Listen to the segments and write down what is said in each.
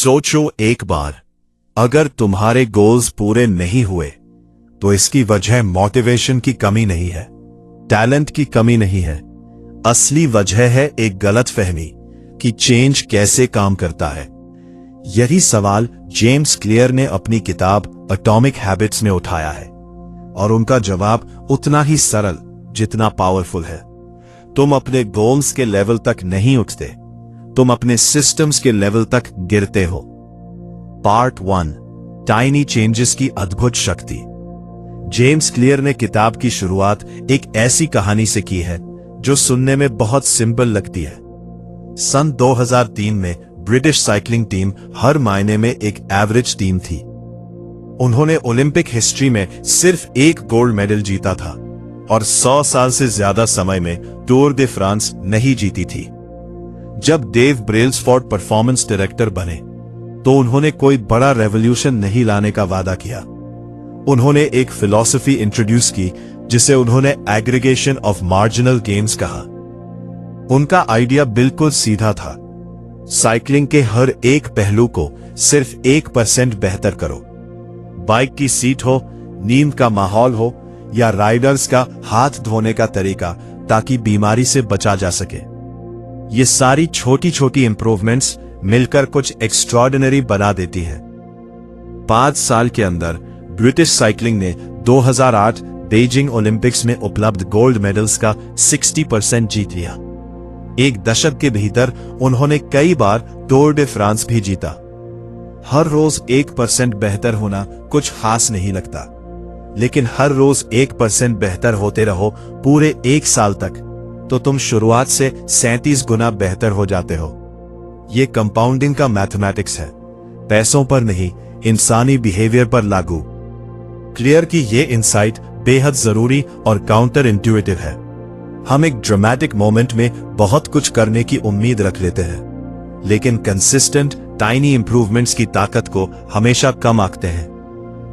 सोचो एक बार, अगर तुम्हारे गोल्स पूरे नहीं हुए तो इसकी वजह मोटिवेशन की कमी नहीं है, टैलेंट की कमी नहीं है। असली वजह है एक गलतफहमी कि चेंज कैसे काम करता है। यही सवाल जेम्स क्लियर ने अपनी किताब एटॉमिक हैबिट्स में उठाया है और उनका जवाब उतना ही सरल जितना पावरफुल है। तुम अपने गोल्स के लेवल तक नहीं उठते, तुम अपने सिस्टम्स के लेवल तक गिरते हो। पार्ट 1, टाइनी चेंजेस की अद्भुत शक्ति। जेम्स क्लियर ने किताब की शुरुआत एक ऐसी कहानी से की है जो सुनने में बहुत सिंपल लगती है। सन 2003 में ब्रिटिश साइकिलिंग टीम हर मायने में एक एवरेज टीम थी। उन्होंने ओलंपिक हिस्ट्री में सिर्फ एक गोल्ड मेडल जीता था और 100 साल से ज्यादा समय में टूर दे फ्रांस नहीं जीती थी। जब डेव ब्रेल्सफोर्ड परफॉर्मेंस डायरेक्टर बने तो उन्होंने कोई बड़ा रेवोल्यूशन नहीं लाने का वादा किया। उन्होंने एक फिलॉसफी इंट्रोड्यूस की जिसे उन्होंने एग्रीगेशन ऑफ मार्जिनल गेन्स कहा। उनका आइडिया बिल्कुल सीधा था, साइकिलिंग के हर एक पहलू को सिर्फ 1% बेहतर करो। बाइक की सीट हो, नींद का माहौल हो या राइडर्स का हाथ धोने का तरीका, ताकि बीमारी से बचा जा सके। ये सारी छोटी छोटी इंप्रूवमेंट्स मिलकर कुछ एक्स्ट्रॉर्डिनरी बना देती है। 5 साल के अंदर ब्रिटिश साइकिलिंग ने 2008 बीजिंग ओलंपिक्स में उपलब्ध गोल्ड मेडल्स का 60% जीत लिया। एक दशक के भीतर उन्होंने कई बार टूर दे फ्रांस भी जीता। हर रोज 1% बेहतर होना कुछ खास नहीं लगता, लेकिन हर रोज 1% बेहतर होते रहो पूरे 1 साल तक, तो तुम शुरुआत से 37 गुना बेहतर हो जाते हो। ये कंपाउंडिंग का मैथमेटिक्स है, पैसों पर नहीं, इंसानी बिहेवियर पर लागू। क्लियर की ये इंसाइट बेहद जरूरी और काउंटर इंट्यूटिव है। हम एक ड्रामेटिक मोमेंट में बहुत कुछ करने की उम्मीद रख लेते हैं, लेकिन कंसिस्टेंट टाइनी इंप्रूवमेंट्स की ताकत को हमेशा कम आंकते हैं।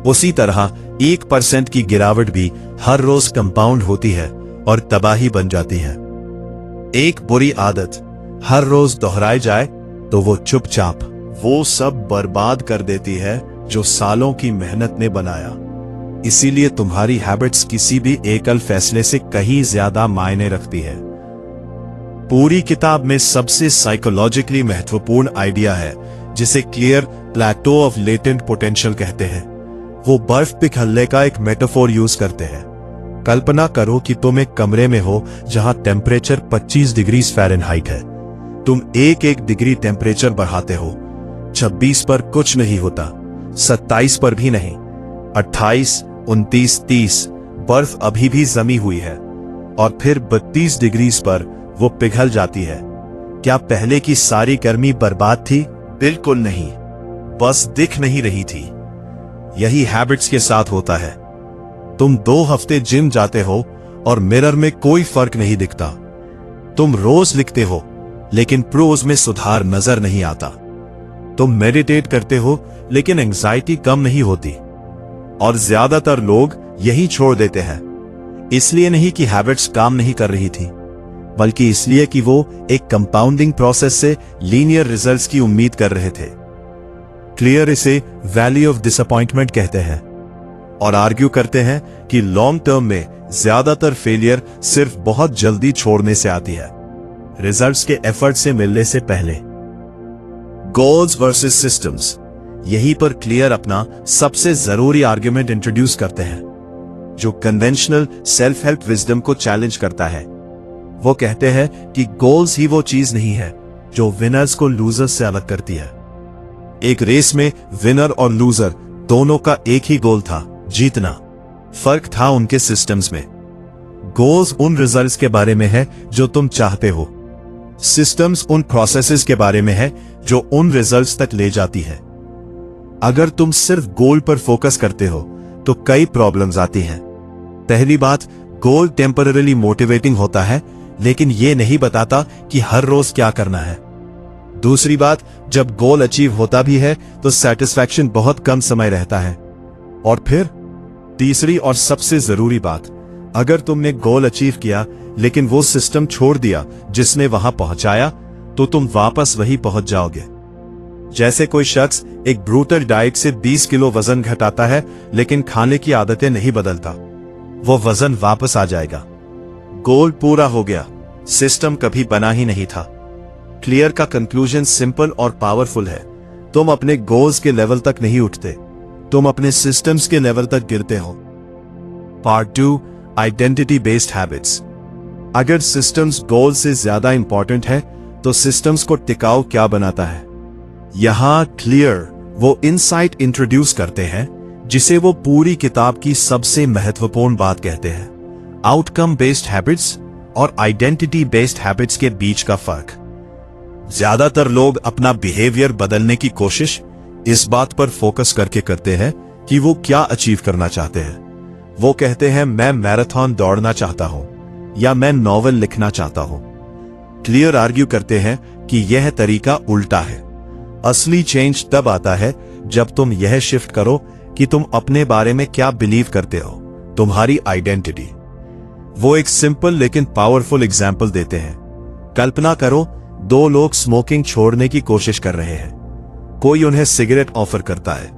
उसी तरह 1% की गिरावट भी हर रोज कंपाउंड होती है और तबाही बन जाती है। एक बुरी आदत हर रोज दोहराई जाए तो वो चुपचाप वो सब बर्बाद कर देती है जो सालों की मेहनत ने बनाया। इसीलिए तुम्हारी हैबिट्स किसी भी एकल फैसले से कहीं ज्यादा मायने रखती है। पूरी किताब में सबसे साइकोलॉजिकली महत्वपूर्ण आइडिया है जिसे Clear plateau of latent potential कहते हैं। वो बर्फ पिघलने का एक मेटाफोर यूज करते हैं। कल्पना करो कि तुम एक कमरे में हो जहां टेम्परेचर 25 डिग्री फ़ारेनहाइट है। तुम एक डिग्री टेम्परेचर बढ़ाते हो, 26 पर कुछ नहीं होता, 27 पर भी नहीं, 28, 29, 30 बर्फ अभी भी जमी हुई है, और फिर 32 डिग्री पर वो पिघल जाती है। क्या पहले की सारी गर्मी बर्बाद थी? बिल्कुल नहीं, बस दिख नहीं रही थी। यही हैबिट्स के साथ होता है। तुम 2 हफ्ते जिम जाते हो और मिरर में कोई फर्क नहीं दिखता। तुम रोज लिखते हो लेकिन प्रोज में सुधार नजर नहीं आता। तुम मेडिटेट करते हो लेकिन एंजाइटी कम नहीं होती। और ज्यादातर लोग यही छोड़ देते हैं, इसलिए नहीं कि हैबिट्स काम नहीं कर रही थी, बल्कि इसलिए कि वो एक कंपाउंडिंग प्रोसेस से लीनियर रिजल्ट्स की उम्मीद कर रहे थे। क्लियर इसे वैली ऑफ डिसअपॉइंटमेंट कहते हैं और आर्ग्यू करते हैं कि लॉन्ग टर्म में ज्यादातर फेलियर सिर्फ बहुत जल्दी छोड़ने से आती है, रिजल्ट्स के एफर्ट से मिलने से पहले। गोल्स वर्सेस सिस्टम्स, यहीं पर क्लियर अपना सबसे जरूरी आर्ग्यूमेंट इंट्रोड्यूस करते हैं, जो कन्वेंशनल सेल्फ हेल्प विजडम को चैलेंज करता है। वो कहते हैं कि गोल्स ही वो चीज नहीं है जो विनर्स को लूजर्स से अलग करती है। एक रेस में विनर और लूजर दोनों का एक ही गोल था, जीतना। फर्क था उनके सिस्टम्स में। गोल्स उन रिजल्ट्स के बारे में है जो तुम चाहते हो, सिस्टम्स उन प्रोसेसेस के बारे में है जो उन रिजल्ट्स तक ले जाती है। अगर तुम सिर्फ गोल पर फोकस करते हो तो कई प्रॉब्लम्स आती हैं। पहली बात, गोल टेम्पररीली मोटिवेटिंग होता है, लेकिन यह नहीं बताता कि हर रोज क्या करना है। दूसरी बात, जब गोल अचीव होता भी है तो सेटिस्फैक्शन बहुत कम समय रहता है। और फिर तीसरी और सबसे जरूरी बात, अगर तुमने गोल अचीव किया लेकिन वो सिस्टम छोड़ दिया जिसने वहां पहुंचाया, तो तुम वापस वही पहुंच जाओगे। जैसे कोई शख्स एक ब्रूटल डाइट से 20 किलो वजन घटाता है लेकिन खाने की आदतें नहीं बदलता, वो वजन वापस आ जाएगा। गोल पूरा हो गया, सिस्टम कभी बना ही नहीं था। क्लियर का कंक्लूजन सिंपल और पावरफुल है। तुम अपने गोल्स के लेवल तक नहीं उठते, तुम अपने सिस्टम्स के लेवल तक गिरते हो। Part 2, identity based habits. अगर सिस्टम्स गोल से ज्यादा इंपॉर्टेंट है तो सिस्टम्स को टिकाऊ क्या बनाता है? यहां क्लियर वो इनसाइट इंट्रोड्यूस करते हैं जिसे वो पूरी किताब की सबसे महत्वपूर्ण बात कहते हैं, आउटकम बेस्ड हैबिट्स और आइडेंटिटी बेस्ड हैबिट्स के बीच का फर्क। ज्यादातर लोग अपना बिहेवियर बदलने की कोशिश इस बात पर फोकस करके करते हैं कि वो क्या अचीव करना चाहते हैं। वो कहते हैं मैं मैराथन दौड़ना चाहता हूं या मैं नॉवेल लिखना चाहता हूं। क्लियर आर्ग्यू करते हैं कि यह तरीका उल्टा है। असली चेंज तब आता है जब तुम यह शिफ्ट करो कि तुम अपने बारे में क्या बिलीव करते हो, तुम्हारी आइडेंटिटी। वो एक सिंपल लेकिन पावरफुल एग्जाम्पल देते हैं। कल्पना करो 2 लोग स्मोकिंग छोड़ने की कोशिश कर रहे हैं। कोई उन्हें सिगरेट ऑफर करता है।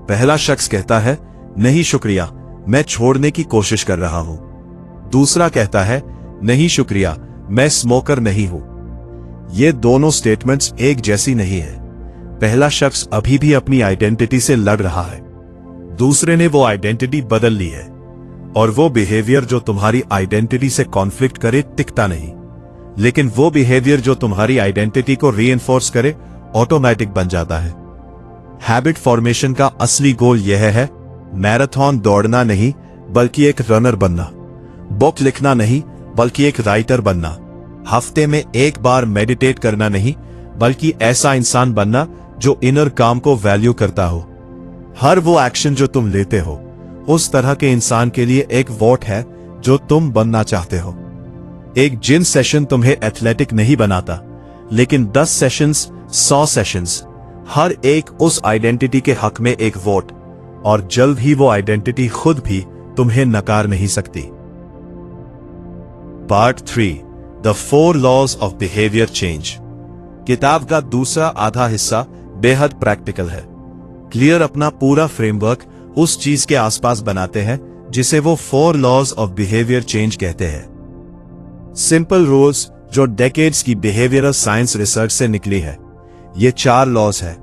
पहला शख्स कहता है नहीं शुक्रिया, मैं छोड़ने की कोशिश कर रहा हूं। दूसरा कहता है नहीं शुक्रिया, मैं स्मोकर नहीं हूं। ये दोनों स्टेटमेंट्स एक जैसी नहीं है। पहला शख्स अभी भी अपनी आइडेंटिटी से लड़ रहा है, दूसरे ने वो आइडेंटिटी बदल ली है। और वो बिहेवियर जो तुम्हारी आइडेंटिटी से कॉन्फ्लिक्ट करे टिकता नहीं, लेकिन वो बिहेवियर जो तुम्हारी आइडेंटिटी को रीइंफोर्स करे ऑटोमेटिक बन जाता है। हैबिट फॉर्मेशन का असली गोल यह है मैराथन दौड़ना नहीं बल्कि एक रनर बनना, बुक लिखना नहीं बल्कि एक राइटर बनना, हफ्ते में एक बार मेडिटेट करना नहीं बल्कि ऐसा इंसान बनना जो इनर काम को वैल्यू करता हो। हर वो एक्शन जो तुम लेते हो उस तरह के इंसान के लिए एक वोट है जो तुम बनना चाहते हो। एक जिम सेशन तुम्हें एथलेटिक नहीं बनाता, लेकिन 10 सेशंस, 100 सेशंस, हर एक उस आइडेंटिटी के हक में एक वोट, और जल्द ही वो आइडेंटिटी खुद भी तुम्हें नकार नहीं सकती। Part 3, the 4 laws of behaviour change. किताब का दूसरा आधा हिस्सा बेहद प्रैक्टिकल है। क्लियर अपना पूरा फ्रेमवर्क उस चीज के आसपास बनाते हैं जिसे वो 4 लॉज ऑफ बिहेवियर चेंज कहते हैं। सिंपल रूल्स जो डेकेड्स की बिहेवियरल साइंस रिसर्च से निकली है। ये 4 लॉज है।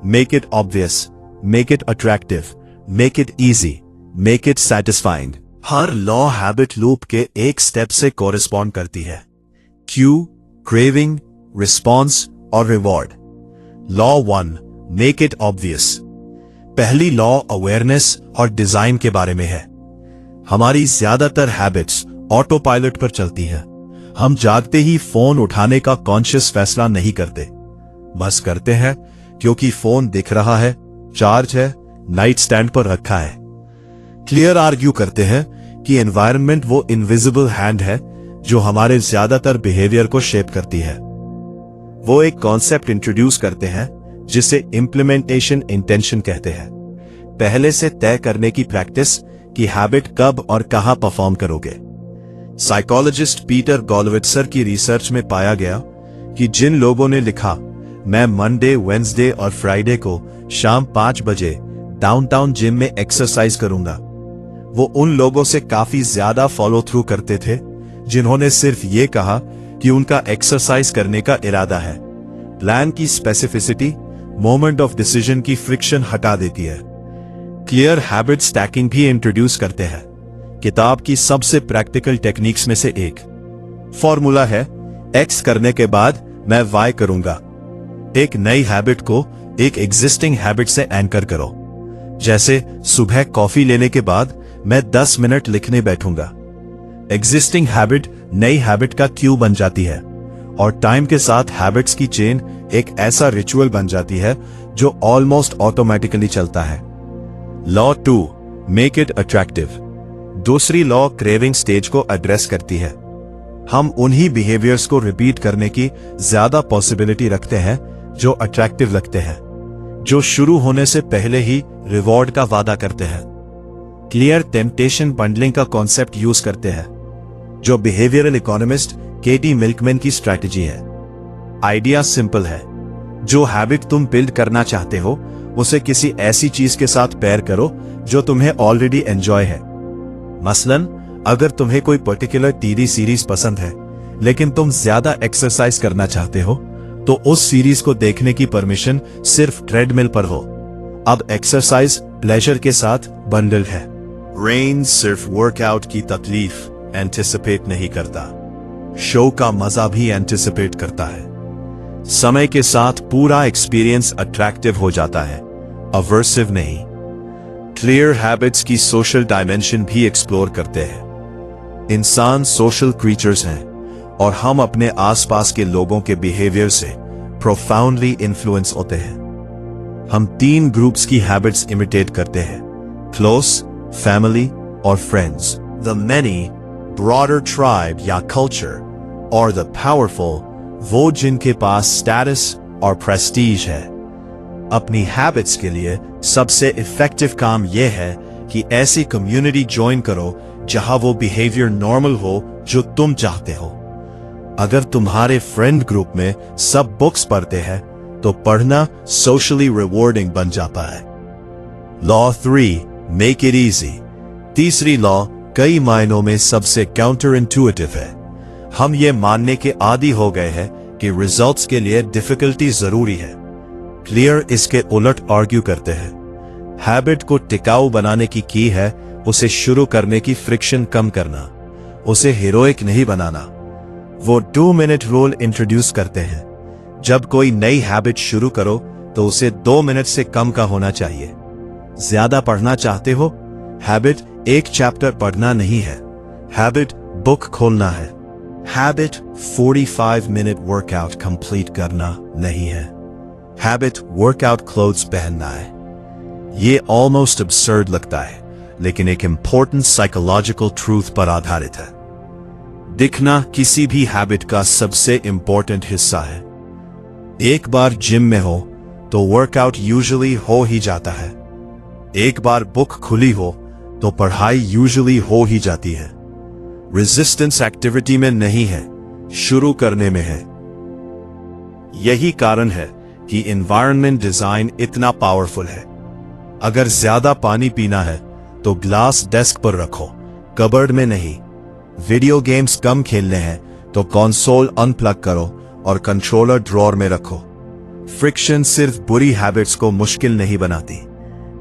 Make it obvious, make it attractive, make it easy, make it satisfying. Her law habit loop के एक स्टेप से कोरिस्पॉन्ड करती है, क्यू, क्रेविंग, रिस्पॉन्स और reward. Law 1, make it obvious. पहली लॉ अवेयरनेस और डिजाइन के बारे में है। हमारी ज्यादातर हैबिट्स ऑटो पायलट पर चलती हैं। हम जागते ही फोन उठाने का कॉन्शियस फैसला नहीं करते, बस करते हैं क्योंकि फोन दिख रहा है, चार्ज है, नाइट स्टैंड पर रखा है। क्लियर आर्ग्यू करते हैं कि एनवायरनमेंट वो इनविजिबल हैंड है जो हमारे ज्यादातर बिहेवियर को शेप करती है। वो एक कॉन्सेप्ट इंट्रोड्यूस करते हैं जिसे इंप्लीमेंटेशन इंटेंशन कहते हैं। पहले से तय करने की प्रैक्टिस कि हैबिट कब और कहां परफॉर्म करोगे। साइकोलॉजिस्ट पीटर गॉलवित्सर की रिसर्च में पाया गया कि जिन लोगों ने लिखा मैं मंडे, वेंसडे और फ्राइडे को शाम 5 बजे डाउनटाउन जिम में एक्सरसाइज करूंगा, वो उन लोगों से काफी ज्यादा फॉलो थ्रू करते थे जिन्होंने सिर्फ ये कहा कि उनका एक्सरसाइज करने का इरादा है। प्लान की स्पेसिफिसिटी मोमेंट ऑफ डिसीजन की फ्रिक्शन हटा देती है। क्लियर हैबिट स्टैकिंग भी इंट्रोड्यूस करते हैं, किताब की सबसे प्रैक्टिकल टेक्निक्स में से एक। फॉर्मूला है एक्स करने के बाद मैं वाई करूंगा। एक नई हैबिट को एक एग्जिस्टिंग हैबिट से एंकर करो। जैसे सुबह कॉफी लेने के बाद मैं 10 मिनट लिखने बैठूंगा। एग्जिस्टिंग हैबिट नई हैबिट का क्यू बन जाती है और टाइम के साथ हैबिट्स की चेन एक ऐसा रिचुअल बन जाती है जो ऑलमोस्ट ऑटोमेटिकली चलता है। Law 2, make it attractive. दूसरी लॉ क्रेविंग स्टेज को एड्रेस करती है। हम उन्हीं बिहेवियर्स को रिपीट करने की ज्यादा पॉसिबिलिटी रखते हैं जो अट्रैक्टिव लगते हैं, जो शुरू होने से पहले ही रिवॉर्ड का वादा करते हैं। क्लियर टेम्पटेशन बंडलिंग का कॉन्सेप्ट यूज करते हैं, जो बिहेवियरल इकोनॉमिस्ट केटी मिल्कमैन की स्ट्रैटेजी है। आइडिया सिंपल है, जो हैबिट तुम बिल्ड करना चाहते हो उसे किसी ऐसी चीज के साथ पेयर करो जो तुम्हें ऑलरेडी एंजॉय है। मसलन अगर तुम्हें कोई पर्टिकुलर टीवी सीरीज पसंद है लेकिन तुम ज्यादा एक्सरसाइज करना चाहते हो तो उस सीरीज को देखने की परमिशन सिर्फ ट्रेडमिल पर हो। अब एक्सरसाइज प्लेजर के साथ बंडल है। ब्रेन सिर्फ वर्कआउट की तकलीफ एंटिसिपेट नहीं करता, शो का मजा भी एंटिसिपेट करता है। समय के साथ पूरा एक्सपीरियंस अट्रैक्टिव हो जाता है, अवर्सिव नहीं। क्लियर हैबिट्स की सोशल डायमेंशन भी एक्सप्लोर करते हैं। इंसान सोशल क्रीचर्स हैं और हम अपने आसपास के लोगों के बिहेवियर से प्रोफाउंडली इन्फ्लुएंस होते हैं। हम 3 ग्रुप्स की हैबिट्स इमिटेट करते हैं, क्लोज, फैमिली और friends. The many, broader tribe या कल्चर और द पावरफुल, वो जिनके पास स्टेटस और प्रेस्टीज है। अपनी हैबिट्स के लिए सबसे इफेक्टिव काम यह है कि ऐसी कम्युनिटी ज्वाइन करो जहां वो बिहेवियर नॉर्मल हो जो तुम चाहते हो। अगर तुम्हारे फ्रेंड ग्रुप में सब बुक्स पढ़ते हैं तो पढ़ना सोशली रिवॉर्डिंग बन जाता है। Law 3, make it easy. तीसरी लॉ कई मायनों में सबसे काउंटर इंट्यूटिव है। हम ये मानने के आदी हो गए हैं कि रिजल्ट्स के लिए डिफिकल्टी जरूरी है। क्लियर इसके उलट आर्ग्यू करते हैं। हैबिट को टिकाऊ बनाने की है उसे शुरू करने की फ्रिक्शन कम करना, उसे हीरोइक नहीं बनाना। वो 2 मिनट रूल इंट्रोड्यूस करते हैं। जब कोई नई हैबिट शुरू करो तो उसे 2 मिनट से कम का होना चाहिए। ज्यादा पढ़ना चाहते हो? हैबिट एक चैप्टर पढ़ना नहीं है, हैबिट बुक खोलना है। हैबिट 45 मिनट वर्कआउट कंप्लीट करना नहीं है, हैबिट वर्कआउट क्लोथ्स पहनना है। ये ऑलमोस्ट अब्सर्ड लगता है लेकिन एक इंपॉर्टेंट साइकोलॉजिकल ट्रूथ पर आधारित है। दिखना किसी भी हैबिट का सबसे इंपॉर्टेंट हिस्सा है। एक बार जिम में हो तो वर्कआउट यूजुअली हो ही जाता है। एक बार बुक खुली हो तो पढ़ाई यूजुअली हो ही जाती है। रेजिस्टेंस एक्टिविटी में नहीं है, शुरू करने में है। यही कारण है कि एनवायरनमेंट डिजाइन इतना पावरफुल है। अगर ज्यादा पानी पीना है तो ग्लास डेस्क पर रखो, कबर्ड में नहीं। वीडियो गेम्स कम खेलने हैं तो कंसोल अनप्लग करो और कंट्रोलर ड्रॉर में रखो। फ्रिक्शन सिर्फ बुरी हैबिट्स को मुश्किल नहीं बनाती,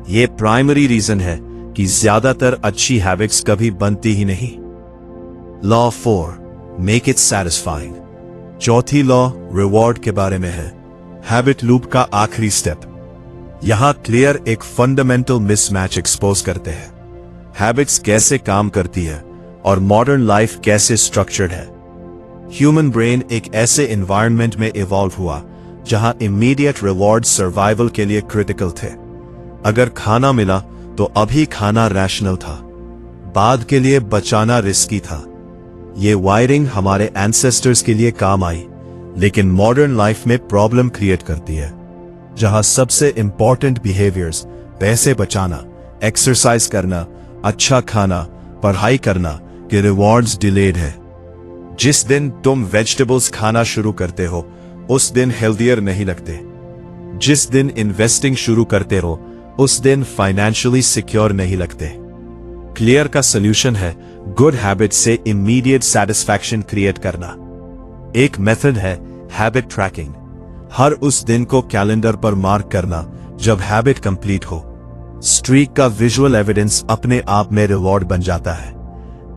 ये प्राइमरी रीजन है कि ज्यादातर अच्छी हैबिट्स कभी बनती ही नहीं। Law 4, make it satisfying. चौथी लॉ रिवॉर्ड के बारे में है, हैबिट लूप का आखिरी स्टेप। यहां क्लियर एक फंडामेंटल मिसमैच एक्सपोज करते हैं। हैबिट्स कैसे काम करती है और मॉडर्न लाइफ कैसे स्ट्रक्चर्ड है। ह्यूमन ब्रेन एक ऐसे एनवायरनमेंट में इवॉल्व हुआ जहां इमीडिएट रिवॉर्ड सर्वाइवल के लिए क्रिटिकल थे। अगर खाना मिला तो अभी खाना रैशनल था, बाद के लिए बचाना रिस्की था। ये वायरिंग हमारे एंसेस्टर्स के लिए काम आई, लेकिन मॉडर्न लाइफ में प्रॉब्लम क्रिएट करती है, जहां सबसे इंपॉर्टेंट बिहेवियर्स पैसे बचाना, एक्सरसाइज करना, अच्छा खाना, पढ़ाई करना के रिवॉर्ड्स डिलेड है। जिस दिन तुम वेजिटेबल्स खाना शुरू करते हो उस दिन हेल्दियर नहीं लगते। जिस दिन इन्वेस्टिंग शुरू करते हो उस दिन फाइनेंशियली सिक्योर नहीं लगते। क्लियर का सॉल्यूशन है गुड हैबिट से इमीडिएट सेटिस्फैक्शन क्रिएट करना। एक मेथड है हैबिट ट्रैकिंग। हर उस दिन को कैलेंडर पर मार्क करना जब हैबिट कंप्लीट हो। स्ट्रीक का विजुअल एविडेंस अपने आप में रिवॉर्ड बन जाता है।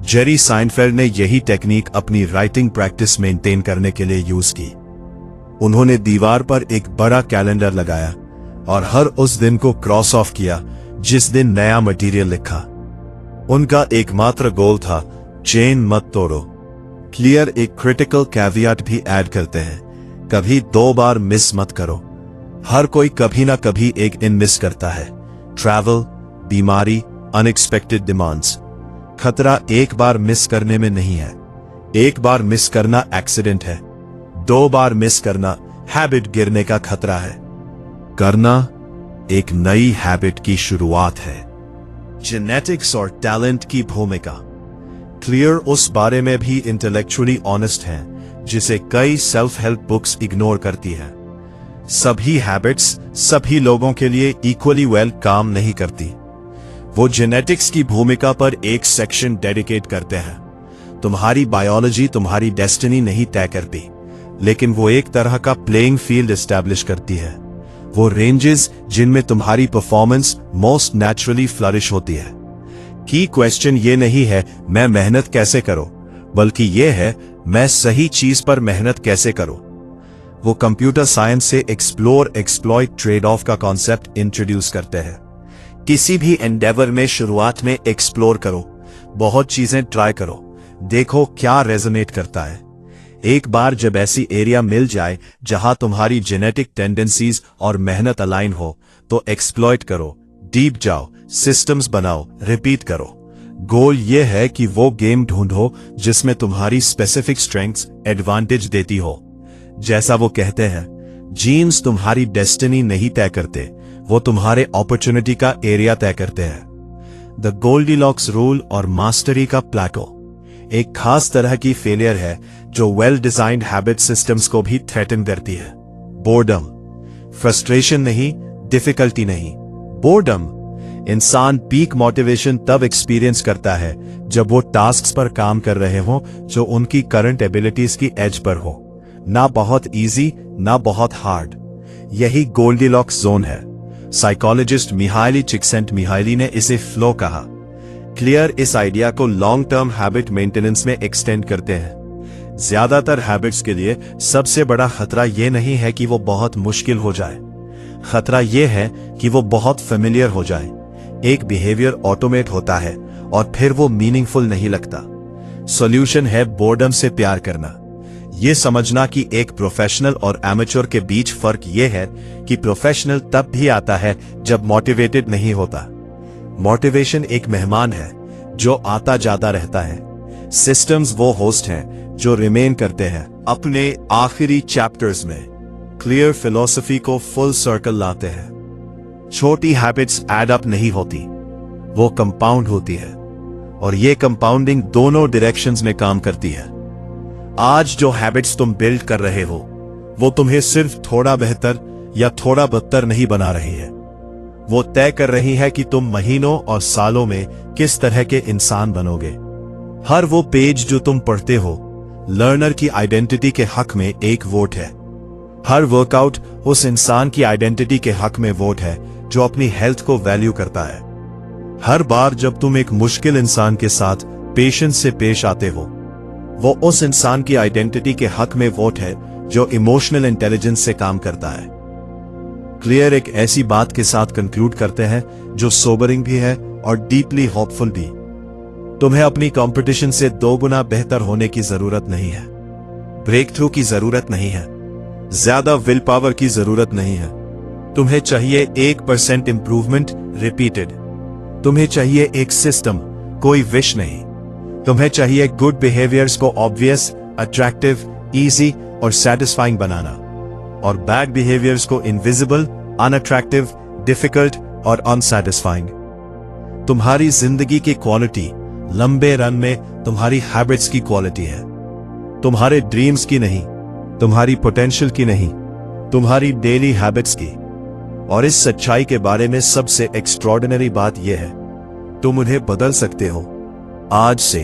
जेरी साइनफेल्ड ने यही टेक्निक अपनी राइटिंग प्रैक्टिस मेंटेन करने के लिए यूज की। उन्होंने दीवार पर एक बड़ा कैलेंडर लगाया और हर उस दिन को क्रॉस ऑफ किया जिस दिन नया मटेरियल लिखा। उनका एकमात्र गोल था चेन मत तोड़ो। क्लियर एक क्रिटिकल कैवियट भी ऐड करते हैं, कभी 2 बार मिस मत करो। हर कोई कभी ना कभी एक दिन मिस करता है, ट्रैवल, बीमारी, अनएक्सपेक्टेड डिमांड्स। खतरा एक बार मिस करने में नहीं है, एक बार मिस करना एक्सीडेंट है, 2 बार मिस करना हैबिट गिरने का खतरा है। करना एक नई हैबिट की शुरुआत है। जेनेटिक्स और टैलेंट की भूमिका। क्लियर उस बारे में भी इंटेलेक्चुअली ऑनेस्ट हैं जिसे कई सेल्फ हेल्प बुक्स इग्नोर करती हैं। सभी हैबिट्स सभी लोगों के लिए इक्वली वेल काम नहीं करती। वो जेनेटिक्स की भूमिका पर एक सेक्शन डेडिकेट करते हैं। तुम्हारी बायोलॉजी तुम्हारी डेस्टिनी नहीं तय करती, लेकिन वो एक तरह का प्लेइंग फील्ड एस्टैब्लिश करती है। वो रेंजेस जिनमें तुम्हारी परफॉर्मेंस मोस्ट नेचुरली फ्लरिश होती है। की क्वेश्चन ये नहीं है मैं मेहनत कैसे करूं, बल्कि ये है मैं सही चीज पर मेहनत कैसे करूं। वो कंप्यूटर साइंस से एक्सप्लोर एक्सप्लॉइट ट्रेड ऑफ का कॉन्सेप्ट इंट्रोड्यूस करते हैं। किसी भी एंडेवर में शुरुआत में एक्सप्लोर करो, बहुत चीजें ट्राई करो, देखो क्या रेजोनेट करता है। एक बार जब ऐसी एरिया मिल जाए जहां तुम्हारी जेनेटिक टेंडेंसीज और मेहनत अलाइन हो, तो एक्सप्लॉइट करो, डीप जाओ, सिस्टम्स बनाओ, रिपीट करो। गोल ये है कि वो गेम ढूंढो जिसमें तुम्हारी स्पेसिफिक स्ट्रेंथ्स एडवांटेज देती हो। जैसा वो कहते हैं, जीन्स तुम्हारी डेस्टिनी नहीं तय करते, वो तुम्हारे अपॉर्चुनिटी का एरिया तय करते हैं। द गोल्डीलॉक्स रूल और मास्टरी का प्लेटो एक खास तरह की फेलियर है जो वेल डिजाइंड हैबिट सिस्टम्स को भी थ्रेटन करती है। बोर्डम, फ्रस्ट्रेशन नहीं, डिफिकल्टी नहीं, बोर्डम। इंसान पीक मोटिवेशन तब एक्सपीरियंस करता है जब वो टास्क्स पर काम कर रहे हों जो उनकी करंट एबिलिटीज की एज पर हो, ना बहुत इजी ना बहुत हार्ड। यही गोल्डीलॉक्स जोन है। साइकोलॉजिस्ट मिहाइली चिक्सेंट-मिहाइली ने इसे फ्लो कहा। क्लियर इस आइडिया को लॉन्ग टर्म हैबिट मेंटेनेंस में एक्सटेंड करते हैं। ज्यादातर हैबिट्स के लिए सबसे बड़ा खतरा यह नहीं है कि वो बहुत मुश्किल हो जाए, खतरा यह है कि वो बहुत फेमिलियर हो जाए। एक बिहेवियर ऑटोमेट होता है और फिर वो मीनिंगफुल नहीं लगता। सॉल्यूशन है बोर्डम से प्यार करना। ये समझना कि एक प्रोफेशनल और एमेच्योर के बीच फर्क ये है कि प्रोफेशनल तब भी आता है जब मोटिवेटेड नहीं होता। मोटिवेशन एक मेहमान है जो आता जाता रहता है। सिस्टम्स वो होस्ट हैं जो रिमेन करते हैं। अपने आखिरी चैप्टर्स में क्लियर फिलॉसफी को फुल सर्कल लाते हैं। छोटी हैबिट्स एड अप नहीं होती, वो कंपाउंड होती है, और ये कंपाउंडिंग दोनों डायरेक्शंस में काम करती है। आज जो हैबिट्स तुम बिल्ड कर रहे हो वो तुम्हें सिर्फ थोड़ा बेहतर या थोड़ा बदतर नहीं बना रही है, वो तय कर रही है कि तुम महीनों और सालों में किस तरह के इंसान बनोगे। हर वो पेज जो तुम पढ़ते हो, लर्नर की आइडेंटिटी के हक में एक वोट है। हर वर्कआउट उस इंसान की आइडेंटिटी के हक में वोट है जो अपनी हेल्थ को वैल्यू करता है। हर बार जब तुम एक मुश्किल इंसान के साथ पेशेंस से पेश आते हो, वो उस इंसान की आइडेंटिटी के हक में वोट है जो इमोशनल इंटेलिजेंस से काम करता है। क्लियर एक ऐसी बात के साथ कंक्लूड करते हैं जो सोबरिंग भी है और डीपली होपफुल भी। तुम्हें अपनी कंपटीशन से 2 गुना बेहतर होने की जरूरत नहीं है, ब्रेक थ्रू की जरूरत नहीं है, ज्यादा विल पावर की जरूरत नहीं है। तुम्हें चाहिए 1% इंप्रूवमेंट रिपीटेड। तुम्हें चाहिए एक सिस्टम, कोई विश नहीं। तुम्हें चाहिए गुड बिहेवियर्स को ऑब्वियस, अट्रैक्टिव, इजी और सेटिस्फाइंग बनाना, और बैड बिहेवियर्स को इनविजिबल, अनअट्रैक्टिव, डिफिकल्ट और अनसैटिस्फाइंग। तुम्हारी जिंदगी की क्वालिटी लंबे रन में तुम्हारी हैबिट्स की क्वालिटी है, तुम्हारे ड्रीम्स की नहीं, तुम्हारी पोटेंशियल की नहीं, तुम्हारी डेली हैबिट्स की। और इस सच्चाई के बारे में सबसे एक्स्ट्रॉर्डिनरी बात यह है, तुम उन्हें बदल सकते हो आज से।